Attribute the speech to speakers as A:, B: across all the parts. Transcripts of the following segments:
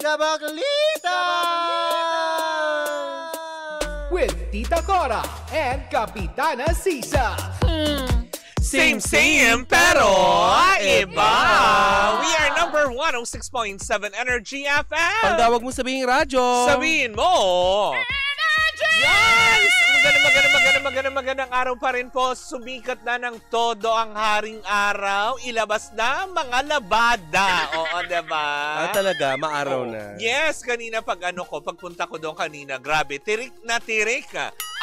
A: Kabaklitas! With Tita Cora and Kapitana Sisa.
B: Same, pero iba. We are number 106.7 Energy FM.
C: Pagdawag mo sabihin radyo.
B: Sabihin mo. Yes! Magandang araw pa rin po. Sumikat na ng todo ang haring araw. Ilabas na mga labada. Oo, diba?
C: Talaga, maaraw na.
B: Yes, kanina pagpunta ko doon kanina, grabe, tirik na tirik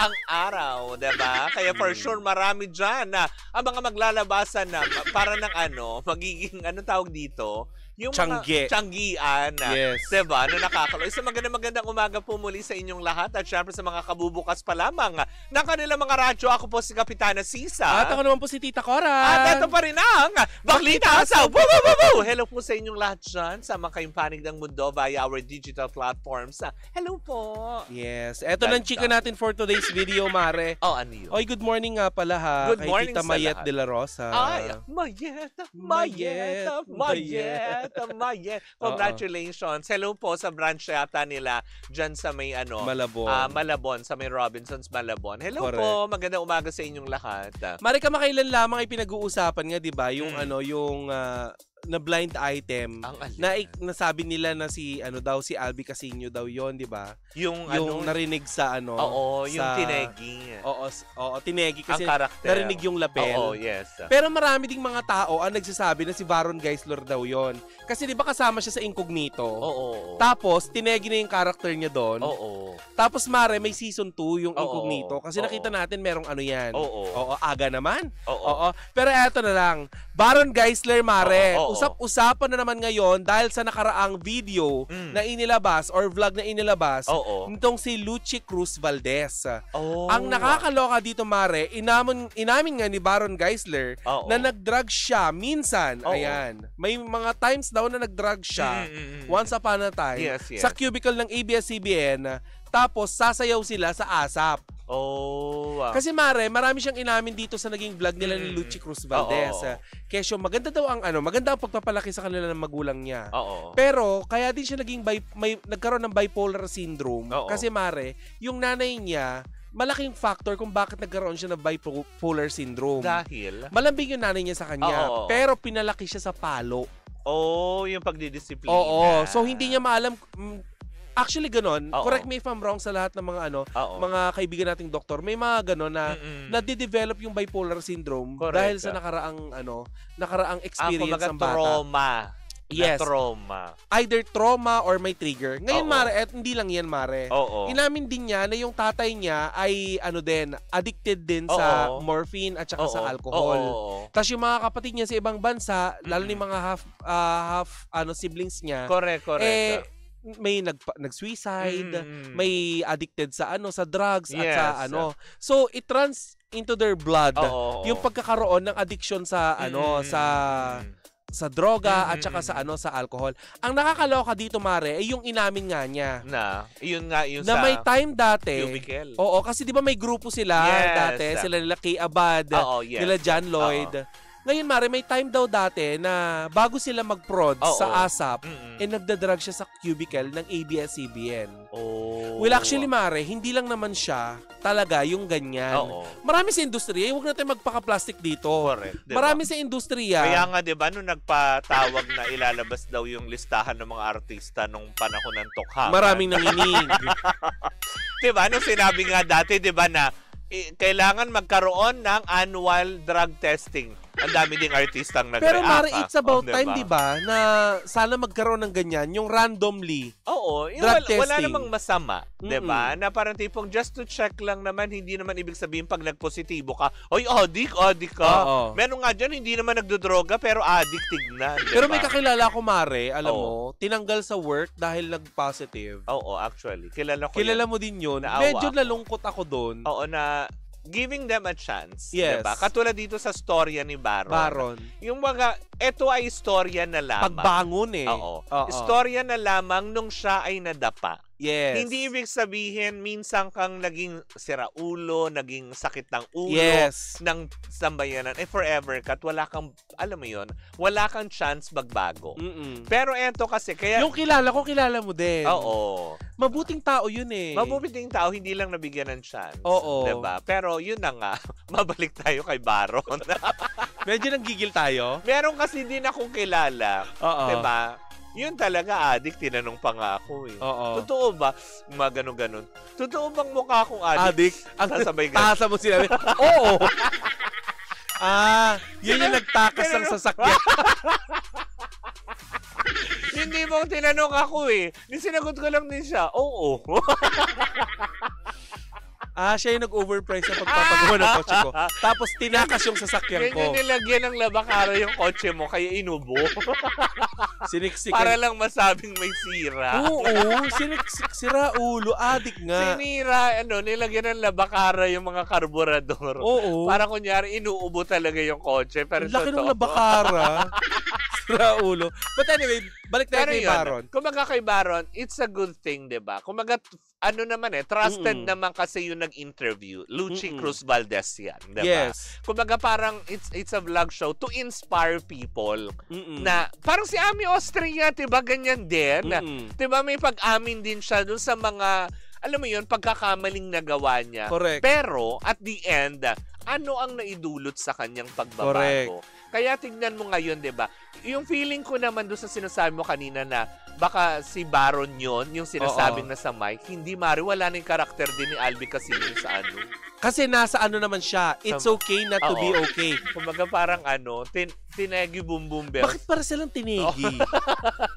B: ang araw, diba? Kaya for sure marami dyan na ang mga maglalabasan na para ng magiging, tawag dito? Yung tiyanggian.
C: Yes.
B: Diba? Nakakaloy. Sa magandang umaga po muli sa inyong lahat at syempre sa mga kabubukas pa lamang ng kanilang mga radyo. Ako po si Kapitana Sisa.
C: At ako naman po si Tita Cora.
B: At ito pa rin ang Baklita sa Woo! Hello po sa inyong lahat dyan sa mga kayong panig ng mundo via our digital platforms. Hello po.
C: Yes. Ito lang chika natin for today's video, Mare.
B: Oh, ano yun?
C: Oy, good morning nga pala ha.
B: Good morning
C: kay Tita
B: sa
C: Mayet
B: lahat.
C: de la Rosa.
B: Ay, Mayet. Congratulations. Hello po sa branch yata nila dyan sa may
C: Malabon.
B: Malabon, sa may Robinsons Malabon. Hello
C: Correct.
B: po. Magandang umaga sa inyong lahat.
C: Mare, kamakailan lamang ay pinag-uusapan nga, 'di ba? Yung na blind item na nasabi nila na si si Albi Casino daw 'yon, 'di ba?
B: Yung
C: narinig sa
B: Oo, yung
C: sa,
B: tinegi.
C: Oo, tinegi kasi
B: ang karakter.
C: narinig yung lapel.
B: Oo, yes.
C: Pero marami ding mga tao ang nagsasabi na si Baron Geisler daw 'yon. Kasi 'di ba kasama siya sa Incognito?
B: Oo.
C: Tapos tinegi na yung karakter niya doon.
B: Oo.
C: Tapos Mare, may season 2 yung Incognito kasi
B: Oo.
C: nakita natin merong yan.
B: Oo.
C: Aga naman.
B: Oo.
C: Pero eto na lang. Baron Geisler, Mare,
B: Oo.
C: usap-usapan na naman ngayon dahil sa nakaraang video na inilabas or vlog na inilabas nitong si Luchi Cruz Valdez. Ang nakakaloka dito, Mare, inamin nga ni Baron Geisler na nag-drug siya minsan. Ayan. May mga times daw na nag-drug siya once upon a time sa cubicle ng ABS-CBN, tapos sasayaw sila sa ASAP. Kasi Mare, marami siyang inamin dito sa naging vlog nila ni Luchi Cruz Valdez. Kesyo, maganda ang pagpapalaki sa kanila ng magulang niya. Pero kaya din siya nagkaroon ng bipolar syndrome. Kasi Mare, yung nanay niya, malaking factor kung bakit nagkaroon siya ng bipolar syndrome.
B: Dahil?
C: Malambing yung nanay niya sa kanya, pero pinalaki siya sa palo.
B: Yung pagdidisiplina.
C: So hindi niya maalam. Actually, ganon. Correct me if I'm wrong sa lahat ng mga mga kaibigan nating doktor. May mga ganon na nade-develop yung bipolar syndrome dahil sa nakaraang experience ng bata.
B: Trauma.
C: Yes.
B: Trauma.
C: Either trauma or may trigger. Ngayon, Mare, hindi lang yan, Mare. Inamin din niya na yung tatay niya ay addicted din sa morphine at saka sa alcohol. Tapos yung mga kapatid niya sa ibang bansa, lalo ni mga half siblings niya.
B: Correct.
C: May nag-suicide, may addicted sa sa drugs at sa So it runs into their blood yung pagkakaroon ng addiction sa sa droga at saka sa sa alcohol. Ang nakakaloka dito, Mare, ay yung inamin nga niya.
B: Yung
C: na may time dati.
B: Cubicle.
C: Kasi 'di ba may grupo sila dati, sila nila Kay Abad, nila John Lloyd. Ngayon, Mare, may time daw dati na bago sila mag-prod sa ASAP, nagdadrug siya sa cubicle ng ABS-CBN. Well, actually, Mare, hindi lang naman siya talaga yung ganyan. Marami sa industriya, huwag natin magpaka-plastic dito.
B: Correct. Diba?
C: Marami sa industriya.
B: Kaya nga, di ba, nung nagpatawag na ilalabas daw yung listahan ng mga artista nung panahon ng Tokhaman.
C: Maraming nanginig.
B: Di ba, nung sinabi nga dati, di ba, na kailangan magkaroon ng annual drug testing. Ang dami ding artistang nag-react.
C: Pero Mare, it's about time, di ba, na sana magkaroon ng ganyan, yung randomly.
B: Drug testing. Wala namang masama, di ba? Na parang tipong just to check lang naman, hindi naman ibig sabihin pag nagpositibo ka, addict ka. Meron nga dyan, hindi naman nagdodroga, pero addict tignan. Diba?
C: Pero may kakilala ko, Mare, alam mo, tinanggal sa work dahil nag-positive.
B: Actually. Kilala
C: mo din yun. Medyo nalungkot ako doon.
B: Na giving them a chance.
C: Yes.
B: Diba? Katulad dito sa storya ni Baron. Yung mga, ito ay istorya na lamang.
C: Pagbangon
B: Istorya na lamang nung siya ay nadapa.
C: Yes.
B: Hindi ibig sabihin, minsan kang naging siraulo, naging sakit ng ulo,
C: Yes.
B: ng sambayanan, forever kat wala kang, alam mo yun, wala kang chance magbago. Pero eto kasi, kaya...
C: Yung kilala ko, kilala mo din.
B: Oo.
C: Mabuting tao yun eh.
B: Mabuting tao, hindi lang nabigyan ng chance.
C: Oo.
B: Diba? Pero yun na nga, mabalik tayo kay Baron.
C: Medyo nanggigil tayo.
B: Meron kasi din akong kilala.
C: Oo.
B: Diba? Yun talaga, addict. Tinanong pa nga ako eh.
C: Oo.
B: Totoo ba? Ganon-ganon. Totoo bang mukha akong addict?
C: Ang
B: sasabay ka.
C: tasa mo sinabi. Oo. Yun yung nagtakas ng sasakyan.
B: Hindi mo tinanong ako eh. Sinagot ko lang din siya. Oo.
C: Siya yung nag-overprice sa pagpapagawa ng kotse ko. Tapos tinakas yung sasakyan ko.
B: Ganyan nilagyan ng labakara yung kotse mo, kaya inubo.
C: Siniksikan.
B: Para lang masabing may sira.
C: Oo, siniksik, sira ulo, adik nga.
B: Sinira, nilagyan ng labakara yung mga karburador.
C: Oo.
B: Para kunyari, inuubo talaga yung kotse. Pero
C: laki ng labakara. Sira ulo. But anyway, balik tayo kay Baron.
B: Kumaga kay Baron, it's a good thing, diba? Kumaga, trusted naman kasi yung nag-interview. Lucci Cruz Valdez yan, diba?
C: Yes.
B: Kumaga parang it's a vlog show to inspire people na parang si Ami Austria, diba? Ganyan din. Diba? May pag-amin din siya dun sa mga, alam mo yun, pagkakamaling nagawa niya.
C: Correct.
B: Pero, at the end, ano ang naidulot sa kanyang pagbabago?
C: Correct.
B: Kaya tignan mo ngayon, diba? Yung feeling ko naman doon sa sinasabi mo kanina na baka si Baron yon yung sinasabing nasa mic, hindi wala na yung karakter din ni Albi Casino sa ano.
C: Kasi nasa naman siya. It's okay not to be okay.
B: Kumaga parang tinegi boom boom bells.
C: Bakit para silang tinegi?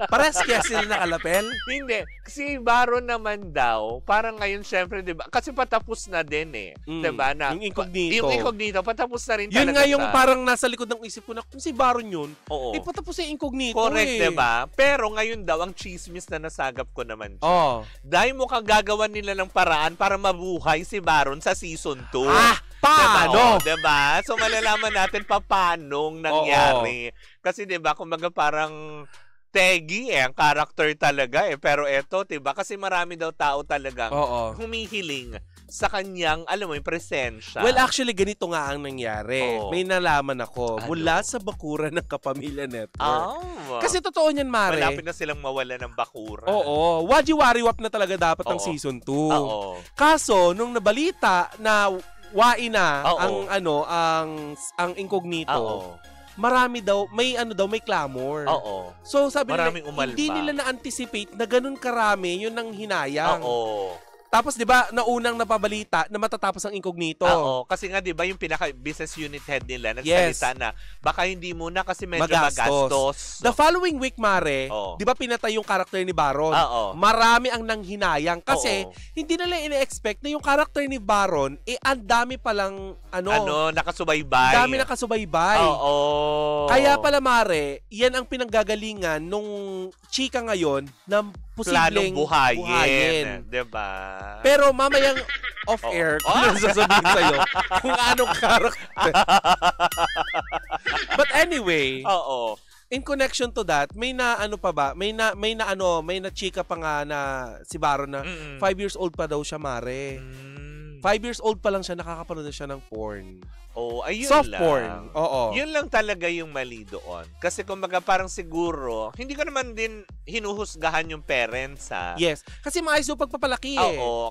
C: Parehas kaya sila nakalapel?
B: Hindi. Si Baron naman daw, parang ngayon syempre, diba? Kasi patapos na din eh. Diba? Na,
C: yung incognito.
B: Yung incognito, patapos na rin
C: yun
B: talaga
C: nga yung parang nasa likod ng isip ko na kung si Baron yun, patapos na incognito.
B: Correct, diba? Pero ngayon daw, ang chismis na nasagap ko naman siya. Dahil mukhang gagawan nila ng paraan para mabuhay si Baron sa season 2.
C: Paano?
B: Diba? So malalaman natin paanong nangyari. Kasi diba, kumbaga parang Teggy ang character talaga Pero eto, diba? Kasi marami daw tao talagang humihiling sa kanyang, alam mo, yung presensya.
C: Well, actually, ganito nga ang nangyari. May nalaman ako mula sa bakuran ng Kapamilya Network. Kasi totoo niyan, Mare.
B: Malapit na silang mawala ng bakuran.
C: Waji-wariwap na talaga dapat ang season 2. Kaso, nung nabalita na wain na ang incognito, marami daw, may clamor. So sabi nila, hindi nila na-anticipate na ganun karami yun ang hinayang. Tapos 'di ba, naunang napabalita na matatapos ang incognito.
B: Kasi nga 'di ba yung pinaka business unit head nila nagsalita na baka hindi muna kasi medyo magastos.
C: The following week, Mare, 'di ba pinatay yung character ni Baron? Marami ang nanghinayang kasi hindi nila ine-expect na yung character ni Baron ang dami palang
B: nakasubaybay.
C: Dami nakasubaybay. Kaya pala, Mare, yan ang pinanggagalingan nung chika ngayon na posibleng buhayin.
B: Diba?
C: Pero mamayang off-air, kung sasabihin sa'yo kung anong character. But anyway, in connection to that, may na chika pa nga na si Baron na 5 years old pa daw siya, Mare. 5 years old pa lang siya, nakakapanood na siya ng porn.
B: Ayun
C: soft
B: lang.
C: porn.
B: Yun lang talaga yung mali doon. Kasi kumbaga parang siguro, hindi ko naman din hinuhusgahan yung parents
C: Yes. Kasi maayos yung pagpapalaki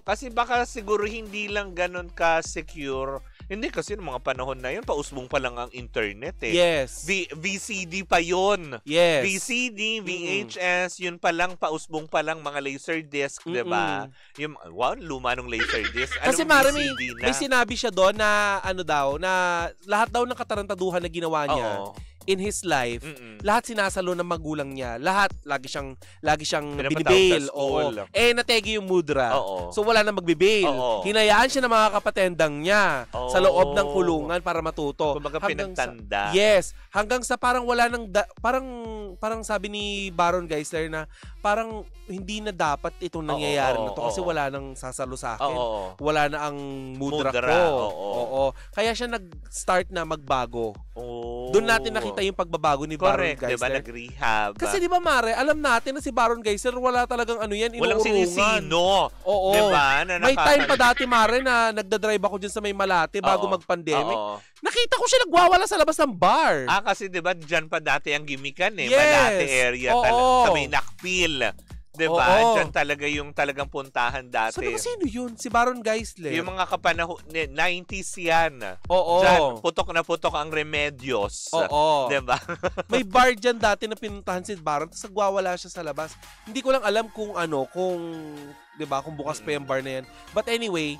B: Kasi baka siguro hindi lang ganun ka-secure. Hindi kasi noong mga panahon na yun, pausbong pa lang ang internet
C: Yes.
B: VCD pa yun.
C: Yes.
B: VCD, VHS, yun pa lang, pausbong pa lang mga laserdisc, diba? Yung, luma nung laserdisc.
C: Kasi Mara, may sinabi siya doon na na lahat daw ng katarantaduhan na ginawa niya in his life, lahat sinasalo ng magulang niya. Lahat, lagi siyang binibail. Nategi yung mudra. So wala na magbibail. Hinayaan siya ng mga kapatendang niya sa loob ng kulungan para matuto.
B: Kumbaga pinagtanda.
C: Yes. Hanggang sa parang wala nang, parang sabi ni Baron Geisler na parang hindi na dapat itong nangyayari na to kasi wala nang sasalo sa akin. Wala na ang mudra ko. Kaya siya nag-start na magbago. Doon natin nakita yung pagbabago ni Baron Geisler.
B: Correct, diba? Nag-rehab.
C: Kasi di ba, Mare, alam natin na si Baron Geisler, wala talagang ano yan,
B: walang sinisino.
C: Oo.
B: Diba?
C: May time pa dati, Mare, na nagdadrive ako dyan sa may Malate bago mag-pandemic. Nakita ko siya nagwawala sa labas ng bar.
B: Kasi di ba, dyan pa dati ang gimikan eh.
C: Yes.
B: Malate area sa may Nakpil. Diba? Diyan talaga yung talagang puntahan dati.
C: Sabi ko, sino yun? Si Baron Geisler.
B: Yung mga kapanahon, 90s yan.
C: Oo.
B: Diyan, putok na putok ang Remedios.
C: Oo.
B: Diba?
C: May bar dyan dati na pinuntahan si Baron, tapos nagwawala siya sa labas. Hindi ko lang alam kung diba, kung bukas pa yung bar na yan. But anyway,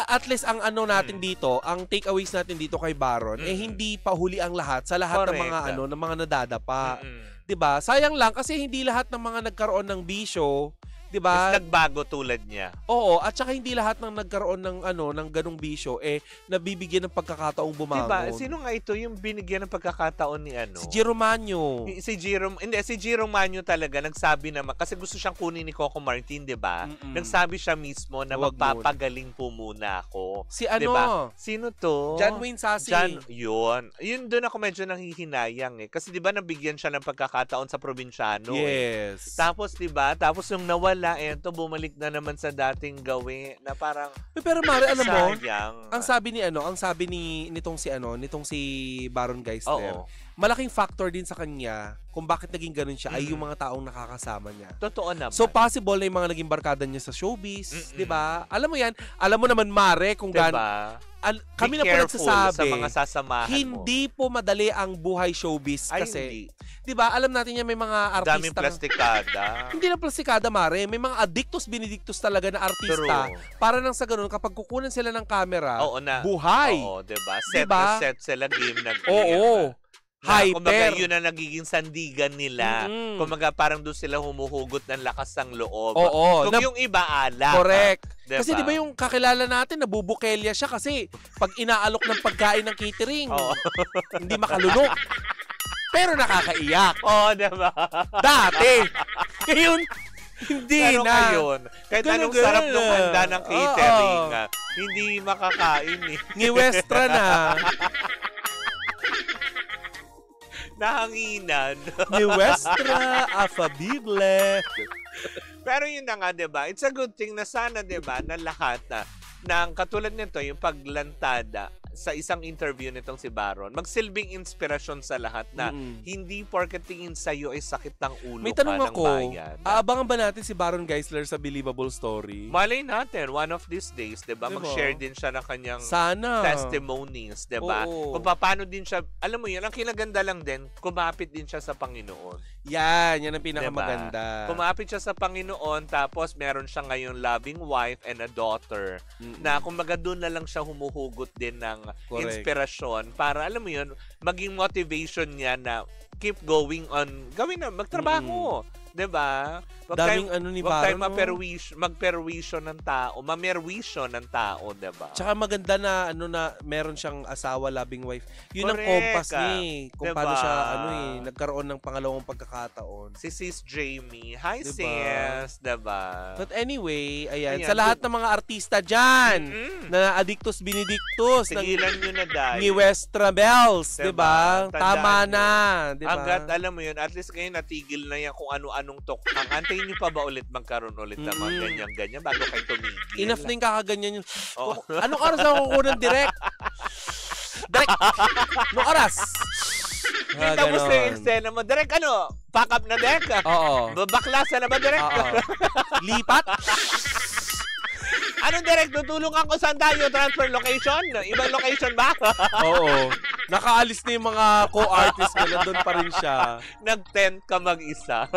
C: at least ang natin dito, ang takeaways natin dito kay Baron, hindi pa huli ang lahat sa lahat ng mga ng mga nadadapa. 'Di ba? Sayang lang kasi hindi lahat ng mga nagkaroon ng bisyo, 'di ba?
B: Nagbago tulad niya.
C: Oo, at saka hindi lahat ng nagkaroon ng ng ganung bisyo nabibigyan ng pagkakataong bumangon.
B: 'Di ba? Sino nga ito yung binigyan ng pagkakataon ni
C: Si Giromanyo.
B: Si Giromanyo talaga nagsabi naman kasi gusto siyang kunin ni Coco Martin, 'di ba? Nagsabi siya mismo na magpapagaling po muna ako.
C: Si
B: diba? Sino to?
C: John Wayne Sasi.
B: Yun doon ako medyo nanghihinayang eh. Kasi 'di ba nabigyan siya ng pagkakataon sa probinsyano.
C: Yes.
B: Tapos 'di ba? Tapos yung nawala bumalik na naman sa dating gawin na parang
C: pero Mare, alam mo,
B: sayang.
C: ang sabi nitong si Baron Geisler, malaking factor din sa kanya kung bakit naging ganun siya ay yung mga taong nakakasama niya.
B: Totoo naman.
C: So possible na yung mga naging barkada niya sa showbiz, 'di ba? Alam mo 'yan, alam mo naman Mare kung
B: diba?
C: Kami na po nagsasabi
B: sa mga sasamahan
C: hindi po madali ang buhay showbiz kasi 'di ba? Alam natin yan may mga artista.
B: Daming plastikada.
C: Hindi na plastikada, Mare. May mga addictus binidictus talaga na artista. Para nang sa ganun kapag kukunan sila ng camera, buhay.
B: Oo, 'di ba? Set sila game na game.
C: Oo. Hyper.
B: Kumbaga yun na nagiging sandigan nila. Kumbaga parang doon sila humuhugot ng lakas ng loob.
C: Oo.
B: Kung yung iba alak.
C: Correct.
B: Diba?
C: Kasi di ba yung kakilala natin, nabubukelya siya kasi pag inaalok ng pagkain ng catering, hindi makalunok. Pero nakakaiyak.
B: Diba?
C: Dati. Ngayon, hindi
B: pero
C: na.
B: Ngayon, kahit anong sarap ng handa ng catering, hindi makakain eh.
C: Ngiwestra na.
B: Nahanginan.
C: Ngiwestra, afabilible.
B: Pero yun na nga, diba? It's a good thing na sana, diba, na lahat ng katulad nito, yung paglantada sa isang interview nitong si Baron, magsilbing inspirasyon sa lahat na hindi porket tingin sa'yo ay sakit ng ulo
C: may tanong
B: ng
C: ako,
B: bayan.
C: Aabangan ba natin si Baron Geisler sa Believable Story?
B: Malay natin, one of these days, diba? Mag-share din siya ng kanyang testimonies, diba? Kung paano din siya, alam mo yun, ang kinaganda lang din, kumapit din siya sa Panginoon.
C: Yan ang pinakamaganda.
B: Diba? Kumapit siya sa Panginoon, tapos meron siya ngayon loving wife and a daughter, na kumbaga doon na lang siya humuhugot din ng inspirasyon para, alam mo yun, maging motivation niya na keep going on, gawin na, magtrabaho. Diba?
C: Daming ni
B: Wag tayo
C: Baron,
B: magperwisyo ng tao, mamerwisyo ng tao, diba?
C: Tsaka maganda na na meron siyang asawa, loving wife. Yun ang
B: Correct,
C: compass niya kung
B: diba?
C: paano siya nagkaroon ng pangalawang pagkakataon.
B: Si Sis Jamie. Hi,
C: Diba?
B: sis. Diba?
C: But anyway, ayan. Sa lahat ng mga artista dyan na addictus benedictus,
B: sigilan nyo na dahil.
C: ni Westra Bells,
B: Diba?
C: diba? Tama
B: Tandaan
C: na, diba?
B: Hanggat, alam mo yun, at least ngayon natigil na yan kung ano-anong tokang. Antayin nyo pa ba ulit magkaroon ulit ng mga ganyan-ganyan bago kayo tumigil?
C: Enough na yung kakaganyan yun. Anong oras na kukunan direct? Direct! Anong oras?
B: Tapos na yung eksena mo. Direct ano? Pack up na direct?
C: Oo.
B: Baklasa na ba direct?
C: Lipat?
B: Anong direct? Tutulungan ko saan tayo? Transfer location? Ibang location ba?
C: Oo. Nakaalis na yung mga co-artists ko, nandun pa rin siya.
B: Nag-tent ka mag-isa.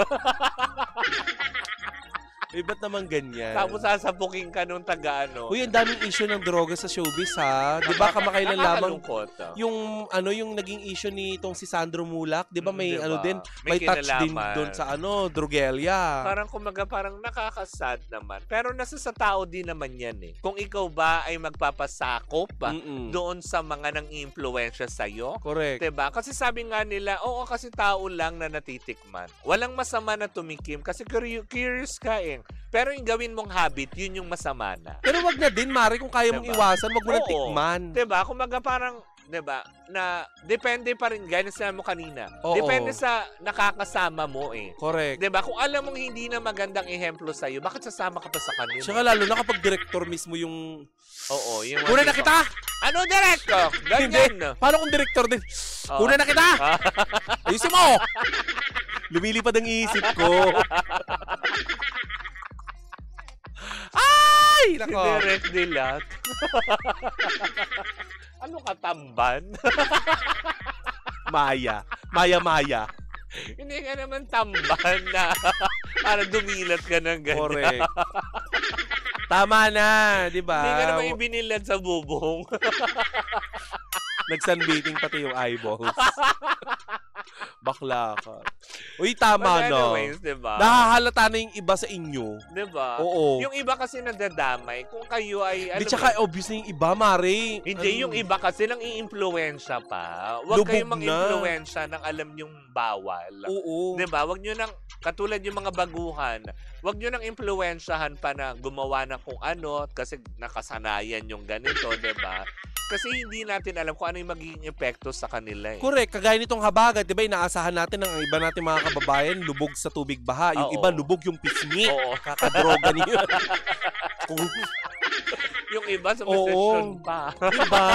C: Ba't naman ganyan?
B: Tapos sasapukin ka nung taga-ano.
C: Uy, ang daming issue ng droga sa showbiz, ha? Di ba kamakailan lamang yung naging issue ni itong si Sandro Mulak, di ba may
B: diba?
C: Din, may touch din doon sa drogelya.
B: Parang kumaga parang nakakasad naman. Pero nasa sa tao din naman yan eh. Kung ikaw ba ay magpapasakop doon sa mga nang impluwensya sa'yo.
C: Correct.
B: Diba? Kasi sabi nga nila, oo kasi tao lang na natitikman. Walang masama na tumikim kasi curious ka eh. Pero yung gawin mong habit, yun yung masama na.
C: Pero wag na din, Mari, kung kaya mong iwasan, wag mo na tikman.
B: Diba? Kumaga parang 'Diba? Na depende pa rin, gaya na sinabi mo kanina.
C: Oo.
B: Depende sa nakakasama mo eh.
C: Correct.
B: 'Diba? Kung alam mong hindi na magandang ehemplo sa'yo, bakit sasama ka pa sa kanila?
C: Tsaka lalo na kapag director mismo yung...
B: Oo, yung...
C: Kuna na kita!
B: Ano, director? Ganyan.
C: Hindi. Paano kung director din? Kuna na kita! Ayusin mo! Lumilipad ang isip ko. Ay! Nako.
B: Direct dilat. Ano ka, tamban?
C: Maya. Maya.
B: Hindi ka naman tamban na para dumilat ka ng ganyan.
C: Correct. Tama na, di ba?
B: Hindi ka naman ibinilad sa bubong.
C: Nag-sunbathing pati yung eyeballs. Bakla ka. Uy, tama
B: But
C: na.
B: anyways, diba?
C: Nahahalata na yung iba sa inyo.
B: Diba?
C: Oo.
B: Yung iba kasi nadadamay. Kung kayo ay...
C: Di, tsaka obvious na yung iba, Mare.
B: Hindi, yung iba kasi nang i-influensya pa. Huwag
C: Lubog
B: kayong
C: na.
B: mang-influensya ng alam yung bawal.
C: Oo.
B: Diba? Huwag nyo nang, katulad yung mga baguhan, huwag nyo nang influensyahan pa na gumawa ng kung ano kasi nakasanayan yung ganito, diba? Kasi hindi natin alam kung ano yung magiging epekto sa kanila eh.
C: Correct. Kagaya nitong habagat, di ba, inaasahan natin ng iba natin mga kababayan, lubog sa tubig baha. Yung
B: Oo.
C: iba, lubog yung pisngi.
B: Oo.
C: Kakadroga niyo.
B: Yung iba sa session pa.
C: Diba?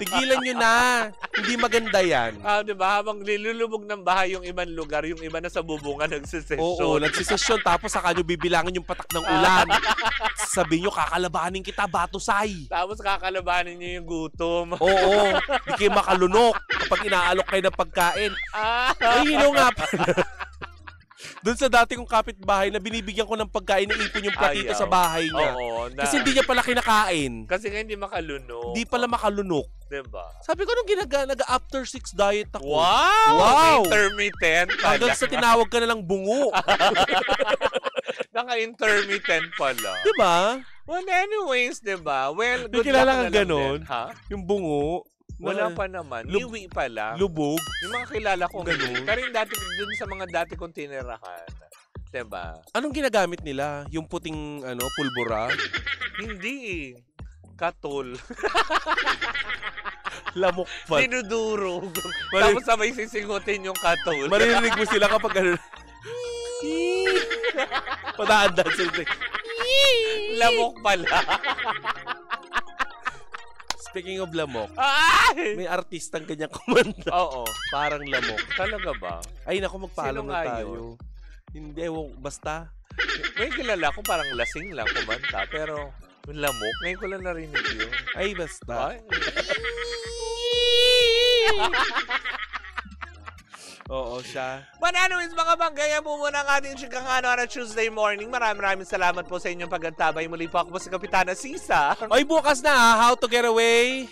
C: Tigilan nyo na. Hindi maganda yan.
B: Diba? Habang nilulubog ng bahay yung ibang lugar, yung iba na sa bubungan nagsisesyon.
C: Oo, nagsisesyon. Tapos saka nyo bibilangin yung patak ng ulan. Sabi nyo, kakalabanin kita, batusay.
B: Tapos kakalabanin nyo yung gutom.
C: Oo, di kayo makalunok kapag inaalok kayo ng pagkain. Ay, nga pala. Doon sa dati kong kapitbahay na binibigyan ko ng pagkain, naipon yung platito sa bahay niya.
B: Oo,
C: kasi hindi niya pala kinakain.
B: Kasi nga hindi makalunok.
C: Hindi pala makalunok.
B: Diba?
C: Sabi ko nung nag-after 6 diet ako.
B: Wow! Intermittent pala.
C: Hanggang sa tinawag ka na lang bungo.
B: Naka-intermittent pala.
C: Diba?
B: Well, anyways, diba? Well, good luck
C: kilala
B: na
C: kang
B: lang
C: ganon?
B: din. Ha?
C: Yung bungo.
B: Wala pa naman. Liwi pa lang.
C: Lubog.
B: Yung mga kilala ko
C: Ganun.
B: Pero yung dati, dun sa mga dati kong tinirahan. Diba?
C: Anong ginagamit nila? Yung puting pulbura?
B: Hindi eh. Katol.
C: Lamok pa.
B: Dinudurog. Tapos sabay sisingutin yung katol.
C: Maririnig mo sila kapag padaan-daan sila.
B: Lamok pala.
C: Speaking of lamok,
B: Ay!
C: may artistang ganyan kumanta.
B: Oo.
C: Parang lamok.
B: Talaga ba?
C: Ay, naku, magpaalam
B: Sino
C: na
B: nga
C: tayo. Hindi, basta.
B: May kilala ko parang lasing lang kumanta. Pero yung lamok, ngayon ko lang narinig yun.
C: Ay, basta.
B: Ay.
C: Oo, siya.
B: But anyways, mga banggayan po muna ang ating chikang na Tuesday morning. Maraming salamat po sa inyong paggantabay. Muli po ako po si Kapitana Sisa.
C: Oy, bukas na How to Get Away.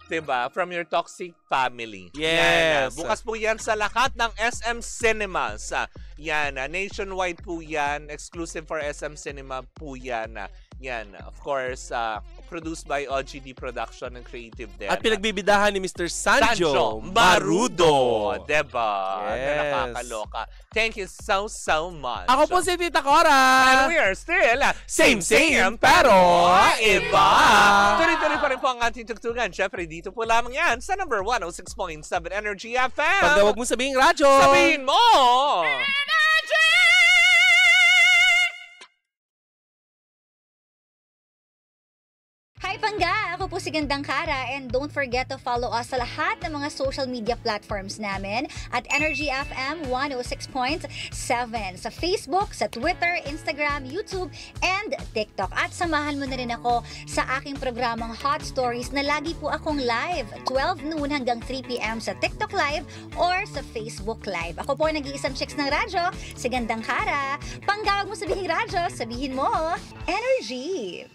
B: Diba? From your toxic family.
C: Yes.
B: Yan. Bukas po yan sa lahat ng SM Cinemas. Yan. Nationwide po yan. Exclusive for SM Cinema po yan. Yan. Of course, produced by OGD Production and Creative din.
C: At pinagbibidahan ni Mr. Sanjo Marudo.
B: Diba?
C: Yes.
B: Na nakakaloka. Thank you so much.
C: Ako po si Tita Cora.
B: And we are still same pero iba. Tuloy-tuloy pa rin po ang ating tugtugan. Siyempre, dito po lamang yan sa number 106.7 Energy FM.
C: Pag huwag mo sabihin radyo.
B: Sabihin mo!
D: Hi Pangga! Ako po si Gandang Kara and don't forget to follow us sa lahat ng mga social media platforms namin at Energy FM 106.7 sa Facebook, sa Twitter, Instagram, YouTube, and TikTok. At samahan mo na rin ako sa aking programang Hot Stories na lagi po akong live 12 noon hanggang 3 p.m. sa TikTok Live or sa Facebook Live. Ako po nag-iisang chicks ng radyo, si Gandang Kara. Pangga, wag mo sabihin radyo, sabihin mo Energy!